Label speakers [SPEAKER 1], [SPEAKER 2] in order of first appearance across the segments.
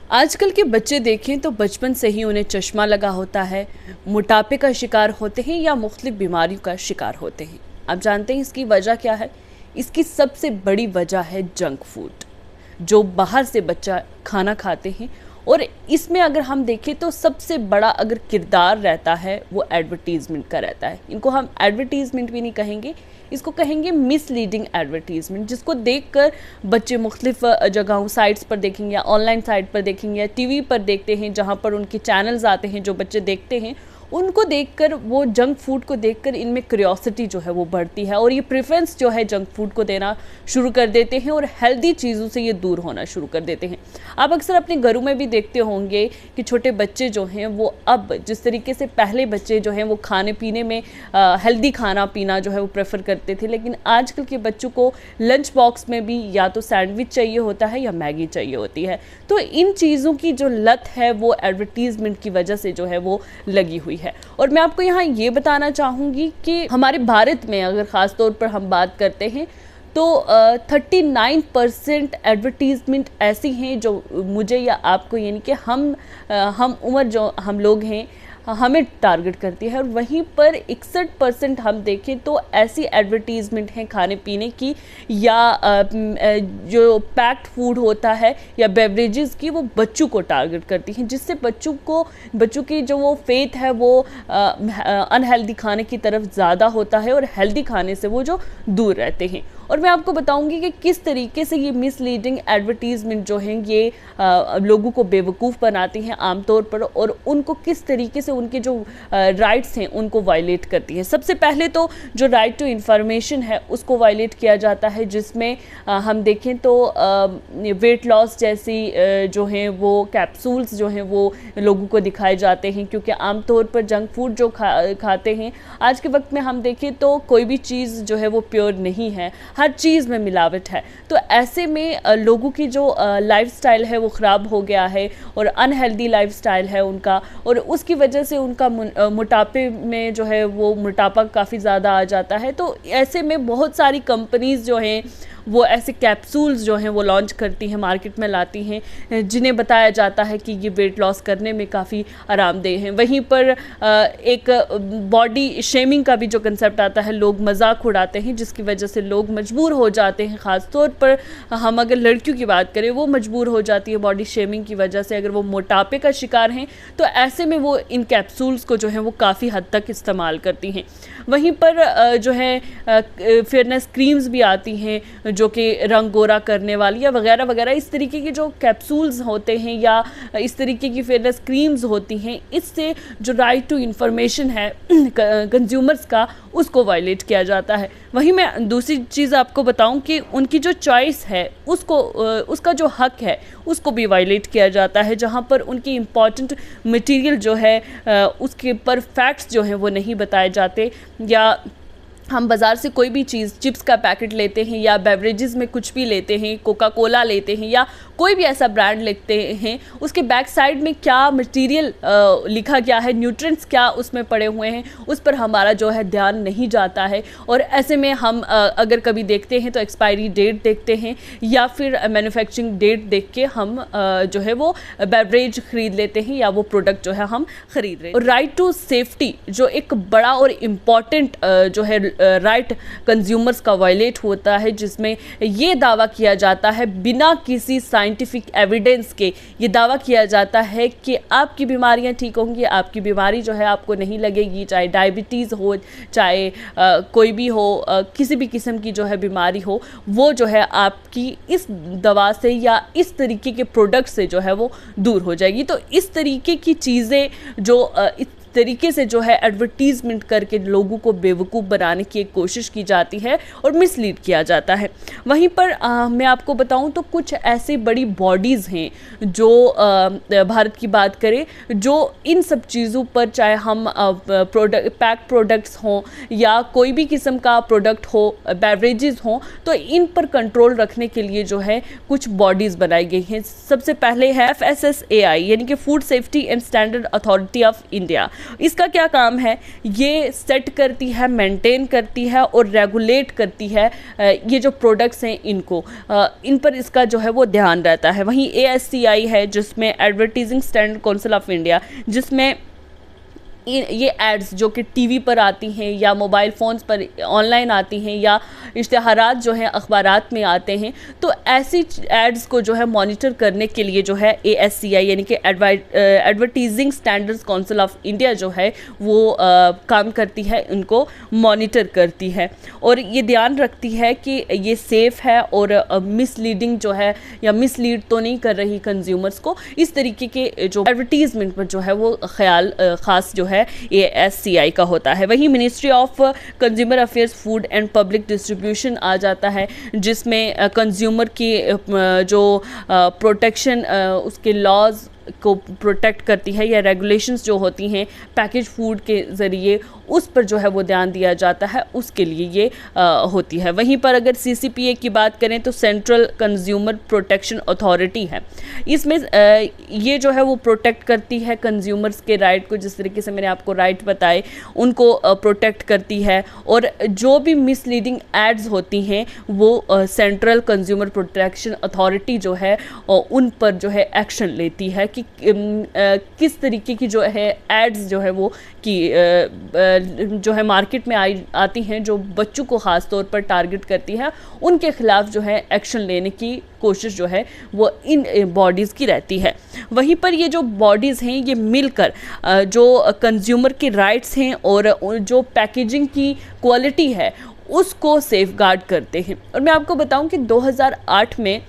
[SPEAKER 1] आजकल के बच्चे देखें तो बचपन से ही उन्हें चश्मा लगा होता है, मोटापे का शिकार होते हैं या मुख्तलिफ बीमारियों का शिकार होते हैं। आप जानते हैं इसकी वजह क्या है? इसकी सबसे बड़ी वजह है जंक फूड, जो बाहर से बच्चा खाना खाते हैं। और इसमें अगर हम देखें तो सबसे बड़ा अगर किरदार रहता है वो एडवर्टीज़मेंट का रहता है। इनको हम एडवर्टीज़मेंट भी नहीं कहेंगे, इसको कहेंगे मिसलीडिंग एडवर्टीज़मेंट, जिसको देखकर बच्चे मुख्तलिफ जगहों साइट्स पर देखेंगे या ऑनलाइन साइट पर देखेंगे या टीवी पर देखते हैं, जहाँ पर उनके चैनल्स आते हैं जो बच्चे देखते हैं। उनको देखकर, वो जंक फूड को देखकर इनमें क्यूरियोसिटी जो है वो बढ़ती है और ये प्रेफरेंस जो है जंक फूड को देना शुरू कर देते हैं और हेल्दी चीज़ों से ये दूर होना शुरू कर देते हैं। आप अक्सर अपने घरों में भी देखते होंगे कि छोटे बच्चे जो हैं वो अब जिस तरीके से पहले बच्चे जो हैं वो खाने पीने में हेल्दी खाना पीना जो है वो प्रेफर करते थे, लेकिन आजकल के बच्चों को लंच बॉक्स में भी या तो सैंडविच चाहिए होता है या मैगी चाहिए होती है। तो इन चीज़ों की जो लत है वो एडवर्टीज़मेंट की वजह से जो है वो लगी हुई है। और मैं आपको यहाँ ये बताना चाहूँगी कि हमारे भारत में अगर ख़ास तौर पर हम बात करते हैं तो 39% एडवर्टीज़मेंट ऐसी हैं जो मुझे या आपको, यानी कि हम उम्र जो हम लोग हैं, हमें टारगेट करती है। और वहीं पर 61% हम देखें तो ऐसी एडवर्टीज़मेंट हैं खाने पीने की या जो पैक्ड फूड होता है या बेवरेजेस की, वो बच्चों को टारगेट करती हैं, जिससे बच्चों की जो वो फेथ है वो अनहेल्दी खाने की तरफ ज़्यादा होता है और हेल्दी खाने से वो जो दूर रहते हैं। और मैं आपको बताऊंगी कि किस तरीके से ये मिसलीडिंग एडवर्टीज़मेंट जो हैं ये लोगों को बेवकूफ़ बनाती हैं आमतौर पर, और उनको किस तरीके से उनके जो राइट्स हैं उनको वायलेट करती हैं। सबसे पहले तो जो राइट टू इन्फॉर्मेशन है उसको वायलेट किया जाता है, जिसमें हम देखें तो वेट लॉस जैसी जो हैं वो कैप्सूल्स जो हैं वो लोगों को दिखाए जाते हैं, क्योंकि आमतौर पर जंक फूड जो खाते हैं आज के वक्त में हम देखें तो कोई भी चीज़ जो है वो प्योर नहीं है, हर चीज़ में मिलावट है। तो ऐसे में लोगों की जो लाइफस्टाइल है वो ख़राब हो गया है और अनहेल्दी लाइफस्टाइल है उनका, और उसकी वजह से उनका मोटापे में जो है वो मोटापा काफ़ी ज़्यादा आ जाता है। तो ऐसे में बहुत सारी कंपनीज़ जो हैं वो ऐसे कैप्सूल्स जो हैं वो लॉन्च करती हैं, मार्केट में लाती हैं, जिन्हें बताया जाता है कि ये वेट लॉस करने में काफ़ी आरामदेह हैं। वहीं पर एक बॉडी शेमिंग का भी जो कंसेप्ट आता है, लोग मजाक उड़ाते हैं, जिसकी वजह से लोग मजबूर हो जाते हैं। ख़ास तौर पर हम अगर लड़कियों की बात करें, वो मजबूर हो जाती है बॉडी शेमिंग की वजह से, अगर वो मोटापे का शिकार हैं तो ऐसे में वो इन कैप्सूल्स को जो है वो काफ़ी हद तक इस्तेमाल करती हैं। वहीं पर जो है फेयरनेस क्रीम्स भी आती हैं जो कि रंग गोरा करने वाली या वगैरह वगैरह, इस तरीके की जो कैप्सूल्स होते हैं या इस तरीके की फेयरनेस क्रीम्स होती हैं, इससे जो राइट टू इन्फॉर्मेशन है कंज्यूमर्स का, उसको वायलेट किया जाता है। वहीं मैं दूसरी चीज़ आपको बताऊं कि उनकी जो चॉइस है उसका जो हक है उसको भी वायलेट किया जाता है, जहां पर उनकी इम्पॉर्टेंट मटेरियल जो है उसके पर फैक्ट्स जो हैं वो नहीं बताए जाते। या हम बाज़ार से कोई भी चीज़, चिप्स का पैकेट लेते हैं या बेवरेजेस में कुछ भी लेते हैं, कोका कोला लेते हैं या कोई भी ऐसा ब्रांड लेते हैं, उसके बैक साइड में क्या मटेरियल लिखा गया है, न्यूट्रिएंट्स क्या उसमें पड़े हुए हैं, उस पर हमारा जो है ध्यान नहीं जाता है। और ऐसे में हम अगर कभी देखते हैं तो एक्सपायरी डेट देखते हैं या फिर मैन्युफैक्चरिंग डेट देख के हम जो है वो बेवरेज ख़रीद लेते हैं या वो प्रोडक्ट जो है हम ख़रीद रहे हैं। और राइट टू सेफ्टी जो एक बड़ा और इम्पॉर्टेंट जो है राइट कंज्यूमर्स का वायलेट होता है, जिसमें ये दावा किया जाता है बिना किसी साइंटिफिक एविडेंस के, ये दावा किया जाता है कि आपकी बीमारियां ठीक होंगी, आपकी बीमारी जो है आपको नहीं लगेगी, चाहे डायबिटीज़ हो, चाहे कोई भी हो, किसी भी किस्म की जो है बीमारी हो, वो जो है आपकी इस दवा से या इस तरीके के प्रोडक्ट से जो है वो दूर हो जाएगी। तो इस तरीके की चीज़ें जो इस तरीके से जो है एडवर्टीज़मेंट करके लोगों को बेवकूफ़ बनाने की एक कोशिश की जाती है और मिसलीड किया जाता है। वहीं पर मैं आपको बताऊं तो कुछ ऐसी बड़ी बॉडीज़ हैं जो भारत की बात करें, जो इन सब चीज़ों पर, चाहे हम पैक प्रोडक्ट्स हों या कोई भी किस्म का प्रोडक्ट हो, बेवरेजेस हों, तो इन पर कंट्रोल रखने के लिए जो है कुछ बॉडीज़ बनाई गई हैं। सबसे पहले है FSSAI, यानी कि food safety and standard authority of India. इसका क्या काम है, ये सेट करती है, मेंटेन करती है और रेगुलेट करती है ये जो प्रोडक्ट्स हैं इनको, इन पर इसका जो है वो ध्यान रहता है। वहीं ASCI है जिसमें advertising standard council of India, जिसमें ये एड्स जो कि टीवी पर आती हैं या मोबाइल फ़ोन्स पर ऑनलाइन आती हैं या इश्तिहारात जो हैं अखबारात में आते हैं, तो ऐसी एड्स को जो है मॉनिटर करने के लिए जो है ASCI यानी कि advertising standards council of India जो है वो काम करती है, उनको मॉनिटर करती है और ये ध्यान रखती है कि ये सेफ़ है और मिसलीडिंग जो है या मिसलीड तो नहीं कर रही कंज्यूमर्स को। इस तरीके के जो एडवर्टीज़मेंट पर जो है वो ख्याल ख़ास जो है ASCI का होता है। वहीं ministry of consumer affairs, food and public distribution आ जाता है, जिसमें कंज्यूमर की जो प्रोटेक्शन उसके लॉज को प्रोटेक्ट करती है या रेगुलेशंस जो होती हैं पैकेज फूड के ज़रिए, उस पर जो है वो ध्यान दिया जाता है, उसके लिए ये होती है। वहीं पर अगर CCPA की बात करें तो सेंट्रल कंज्यूमर प्रोटेक्शन अथॉरिटी है, इसमें ये जो है वो प्रोटेक्ट करती है कंज्यूमर्स के राइट को, जिस तरीके से मैंने आपको राइट बताए उनको प्रोटेक्ट करती है। और जो भी मिसलीडिंग एड्स होती हैं वो सेंट्रल कंज्यूमर प्रोटेक्शन अथॉरिटी जो है उन पर जो है एक्शन लेती है कि किस तरीके की जो है एड्स जो है वो कि जो है मार्केट में आती हैं, जो बच्चों को ख़ास तौर पर टारगेट करती है, उनके ख़िलाफ़ जो है एक्शन लेने की कोशिश जो है वो इन बॉडीज़ की रहती है। वहीं पर ये जो बॉडीज़ हैं ये मिलकर जो कंज्यूमर के राइट्स हैं और जो पैकेजिंग की क्वालिटी है उसको सेफगार्ड करते हैं। और मैं आपको बताऊं कि 2008 में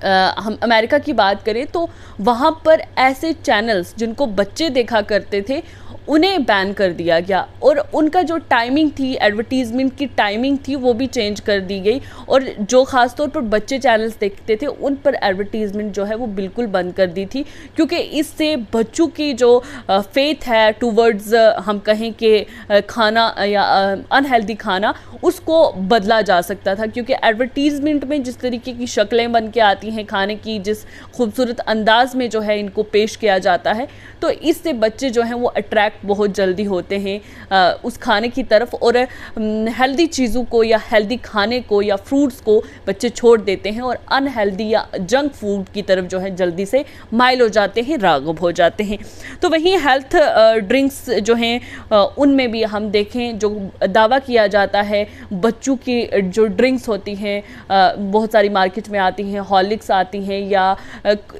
[SPEAKER 1] हम अमेरिका की बात करें तो वहाँ पर ऐसे चैनल्स जिनको बच्चे देखा करते थे उन्हें बैन कर दिया गया और उनका जो टाइमिंग थी, एडवर्टीज़मेंट की टाइमिंग थी, वो भी चेंज कर दी गई और जो ख़ास तौर पर बच्चे चैनल्स देखते थे उन पर एडवर्टीज़मेंट जो है वो बिल्कुल बंद कर दी थी, क्योंकि इससे बच्चों की जो फेथ है टूवर्ड्स हम कहें कि खाना या अनहेल्दी खाना, उसको बदला जा सकता था। क्योंकि एडवर्टीज़मेंट में जिस तरीके की शक्लें बन के आती हैं खाने की, जिस खूबसूरत अंदाज में जो है इनको पेश किया जाता है, तो इससे बच्चे जो हैं वो अट्रैक्ट बहुत जल्दी होते हैं उस खाने की तरफ और हेल्दी चीज़ों को या हेल्दी खाने को या फ्रूट्स को बच्चे छोड़ देते हैं और अनहेल्दी या जंक फूड की तरफ जो है जल्दी से माइल हो जाते हैं, राग़िब हो जाते हैं। तो वहीं हेल्थ ड्रिंक्स जो हैं उनमें भी हम देखें जो दावा किया जाता है, बच्चों की जो ड्रिंक्स होती हैं बहुत सारी मार्केट में आती हैं, हॉर्लिक्स आती हैं या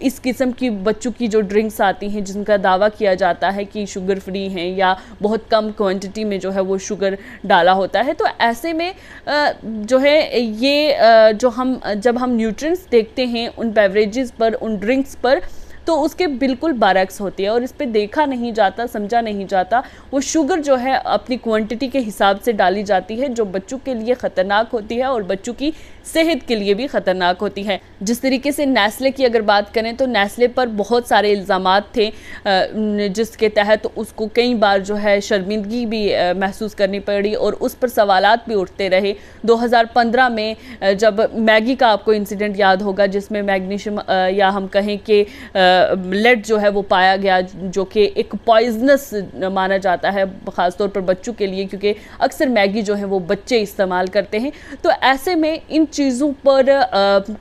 [SPEAKER 1] इस किस्म की बच्चों की जो ड्रिंक्स आती हैं जिनका दावा किया जाता है कि शुगर फ्री हैं या बहुत कम क्वांटिटी में जो है वो शुगर डाला होता है। तो ऐसे में जो है ये जो हम जब हम न्यूट्रिएंट्स देखते हैं उन बेवरेजेस पर, उन ड्रिंक्स पर, तो उसके बिल्कुल बरअक्स होती है और इस पे देखा नहीं जाता, समझा नहीं जाता। वो शुगर जो है अपनी क्वांटिटी के हिसाब से डाली जाती है जो बच्चों के लिए ख़तरनाक होती है और बच्चों की सेहत के लिए भी ख़तरनाक होती है। जिस तरीके से नेस्ले की अगर बात करें तो नेस्ले पर बहुत सारे इल्ज़ामात थे जिसके तहत उसको कई बार जो है शर्मिंदगी भी महसूस करनी पड़ी और उस पर सवालात भी उठते रहे। 2015 में जब मैगी का आपको इंसिडेंट याद होगा जिसमें मैग्नीशियम या हम कहें कि लेड जो है वो पाया गया, जो कि एक पॉइजनस माना जाता है ख़ास तौर पर बच्चों के लिए, क्योंकि अक्सर मैगी जो है वो बच्चे इस्तेमाल करते हैं। तो ऐसे में इन चीज़ों पर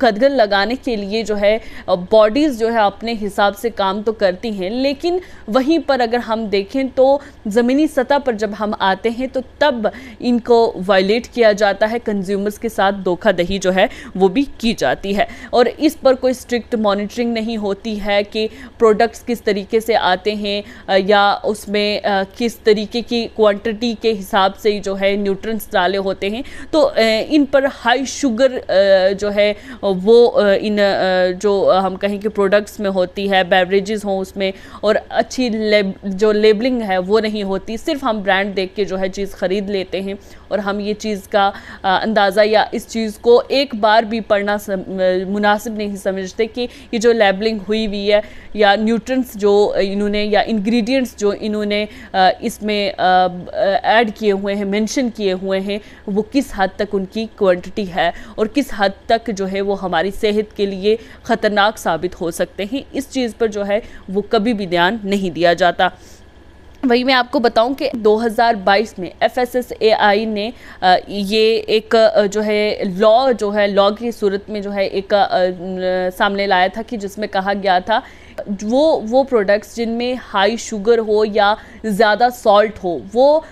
[SPEAKER 1] कदगन लगाने के लिए जो है बॉडीज़ जो है अपने हिसाब से काम तो करती हैं, लेकिन वहीं पर अगर हम देखें तो ज़मीनी सतह पर जब हम आते हैं तो तब इनको वायलेट किया जाता है, कंज्यूमर्स के साथ धोखाधड़ी जो है वो भी की जाती है और इस पर कोई स्ट्रिक्ट मॉनिटरिंग नहीं होती है कि प्रोडक्ट्स किस तरीके से आते हैं या उसमें किस तरीके की क्वांटिटी के हिसाब से जो है न्यूट्रिएंट्स डाले होते हैं। तो इन पर हाई शुगर जो है वो इन जो हम कहें कि प्रोडक्ट्स में होती है, बेवरेजेस हों उसमें, और अच्छी जो लेबलिंग है वो नहीं होती। सिर्फ हम ब्रांड देख के जो है चीज़ ख़रीद लेते हैं और हम ये चीज़ का अंदाज़ा या इस चीज़ को एक बार भी पढ़ना मुनासिब नहीं समझते कि ये जो लेबलिंग हुई हुई है या न्यूट्रिएंट्स जो इन्होंने या इंग्रेडिएंट्स जो इन्होंने इसमें ऐड किए हुए हैं, मेंशन किए हुए हैं, वो किस हद तक उनकी क्वांटिटी है और किस हद तक जो है वो हमारी सेहत के लिए ख़तरनाक साबित हो सकते हैं, इस चीज़ पर जो है वो कभी भी ध्यान नहीं दिया जाता। वही मैं आपको बताऊं कि 2022 में FSSAI ने ये एक जो है लॉ की सूरत में जो है एक सामने लाया था कि जिसमें कहा गया था वो प्रोडक्ट्स जिनमें हाई शुगर हो या ज़्यादा सॉल्ट हो वो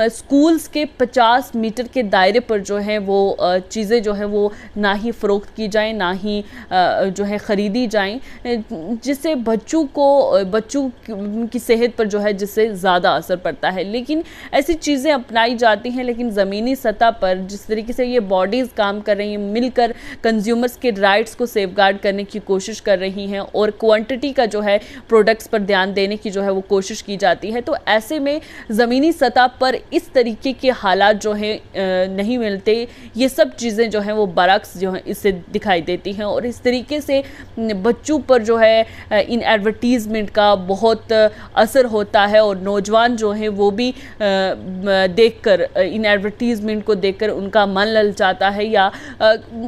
[SPEAKER 1] स्कूल्स के 50 मीटर के दायरे पर जो है वो चीज़ें जो है वो ना ही फ़रोख्त की जाएं, ना ही जो है ख़रीदी जाएं, जिससे बच्चों की सेहत पर जो है जिससे ज़्यादा असर पड़ता है। लेकिन ऐसी चीज़ें अपनाई जाती हैं, लेकिन ज़मीनी सतह पर जिस तरीके से ये बॉडीज़ काम कर रही हैं, मिलकर कंज्यूमर्स के राइट्स को सेफगार्ड करने की कोशिश कर रही हैं और क्वांटिटी का जो है प्रोडक्ट्स पर ध्यान देने की जो है वो कोशिश की जाती है, तो ऐसे में ज़मीनी सतह पर इस तरीके के हालात जो हैं नहीं मिलते। ये सब चीज़ें जो हैं वो बरक्स जो हैं इससे दिखाई देती हैं और इस तरीके से बच्चों पर जो है इन एडवर्टीज़मेंट का बहुत असर होता है और नौजवान जो हैं वो भी देखकर इन एडवर्टीज़मेंट को देखकर उनका मन ललचाता है या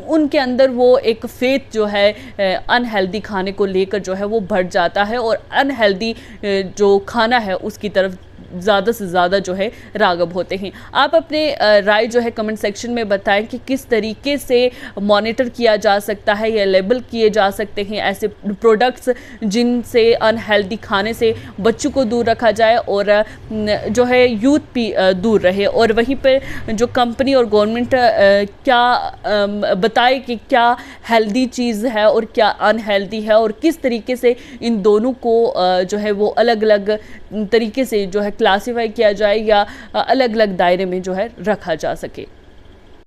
[SPEAKER 1] उनके अंदर वो एक फेथ जो है अनहेल्दी खाने को लेकर जो है वो बढ़ जाता है और अनहेल्दी जो खाना है उसकी तरफ ज़्यादा से ज़्यादा जो है राग़ब होते हैं। आप अपने राय जो है कमेंट सेक्शन में बताएं कि किस तरीके से मॉनिटर किया जा सकता है या लेबल किए जा सकते हैं ऐसे प्रोडक्ट्स जिनसे अनहेल्दी खाने से बच्चों को दूर रखा जाए और जो है यूथ भी दूर रहे। और वहीं पर जो कंपनी और गवर्नमेंट क्या बताए कि क्या हेल्दी चीज़ है और क्या अनहेल्दी है और किस तरीके से इन दोनों को जो है वो अलग अलग तरीके से जो है क्लासीफाई किया जाए या अलग अलग दायरे में जो है रखा जा सके।